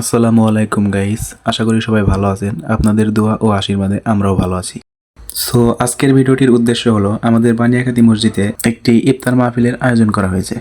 আসসালামু আলাইকুম গাইস, আশা করি সবাই ভালো আছেন। আপনাদের দোয়া ও আশীর্বাদে আমরাও ভালো আছি। সো আজকের ভিডিওটির উদ্দেশ্য হলো আমাদের বানিয়াখাতি মসজিদে একটি ইফতার মাহফিলের আয়োজন করা হয়েছে।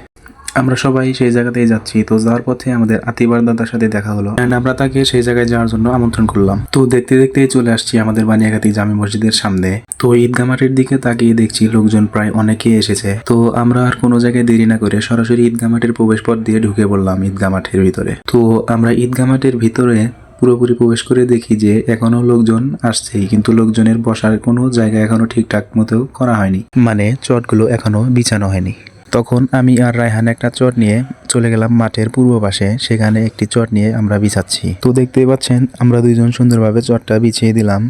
আমরা সবাই সেই জায়গাতেই যাচ্ছি। তো যাওয়ার পথে আমাদের আতিবার দাদার সাথে দেখা হলো এন্ড আমরা তাকে সেই জায়গায় যাওয়ার জন্য আমন্ত্রণ করলাম। তো দেখতে দেখতেই চলে আসছি আমাদের বানিয়াখাতি জামে মসজিদের সামনে। তো ঈদগাহ মাঠের দিকে তাকিয়ে দেখছি লোকজন প্রায় অনেকেই এসেছে। তো আমরা আর কোনো জায়গায় দেরি না করে সরাসরি ঈদগাহ মাঠের প্রবেশ পথ দিয়ে ঢুকে পড়লাম ঈদগাহ মাঠের ভিতরে। তো আমরা ঈদগাহ মাঠের ভিতরে পুরোপুরি প্রবেশ করে দেখি যে এখনো লোকজন আসছেই, কিন্তু লোকজনের বসার কোনো জায়গা এখনো ঠিকঠাক মতো করা হয়নি, মানে চটগুলো এখনো বিছানো হয়নি। তখন আমি আর রায়হান একটা চট নিয়ে চলে গেলাম মাঠের পূর্ব পাশে। সেখানে একটি চট নিয়ে আমরা বিছাচ্ছি। তো দেখতেই পাচ্ছেন আমরা দুইজন সুন্দরভাবে চটটা বিছিয়ে দিলাম।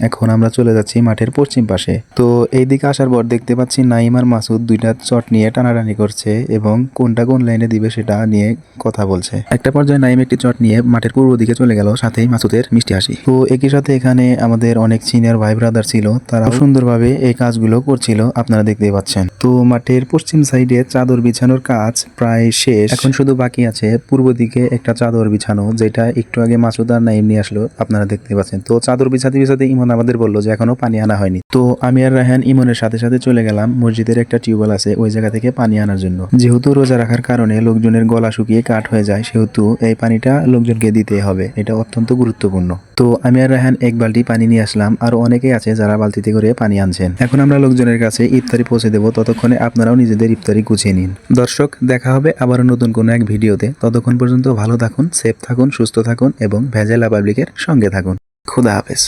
এখন আমরা চলে যাচ্ছি মাঠের পশ্চিম পাশে। তো এইদিকে আসার পর দেখতে পাচ্ছি নাইম আর মাসুদ দুইটা চট নিয়ে টানাটানি করছে এবং কোনটা কোন লাইনে দিবে সেটা নিয়ে কথা বলছে। একটা পর্যায়ে নাইম একটি চট নিয়ে মাঠের পূর্ব দিকে চলে গেল, সাথেই মাসুদের মিষ্টি হাসি। তো একই সাথে এখানে আমাদের অনেক সিনিয়র ভাই ব্রাদার ছিল, তারা সুন্দরভাবে এই কাজগুলো করছিল, আপনারা দেখতেই পাচ্ছেন। তো মাঠের পশ্চিম সাইডে চাদর বিছানোর কাজ প্রায় শেষ। এখন শুধু বাকি আছে পূর্ব দিকে একটা চাদর বিছানো, যেটা একটু আগে মাসুদ আর নাইম নিয়ে আসলো, আপনারা দেখতে পাচ্ছেন। তো চাদর বিছাতে বিছাতে ইমন আমাদের বললো যে এখনো পানি আনা হয়নি। তো আমি আর রায়হান ইমনের সাথে সাথে চলে গেলাম মসজিদের একটা টিউবওয়েল আছে ওই জায়গা থেকে পানি আনার জন্য। যেহেতু রোজা রাখার কারণে লোকজনের গলা শুকিয়ে কাঠ হয়ে যায়, সেহেতু এই পানিটা লোকজনকে দিতে হবে, এটা অত্যন্ত গুরুত্বপূর্ণ। তো আমি আর রায়হান এক বালতি পানি নিয়ে আসলাম, আর অনেকেই আছে যারা বালতিতে করে পানি আনছেন। এখন আমরা লোকজনের কাছে ইফতারি পৌঁছে দেবো, ততক্ষণে আপনারাও নিজেদের ইফতারি গুছিয়ে নিন। দর্শক, দেখা হবে আবারও নতুন কোনো এক ভিডিওতে। ততক্ষণ পর্যন্ত ভালো থাকুন, সেফ থাকুন, সুস্থ থাকুন এবং ভেজেলা পাবলিকের সঙ্গে থাকুন। খুদা হাফেজ।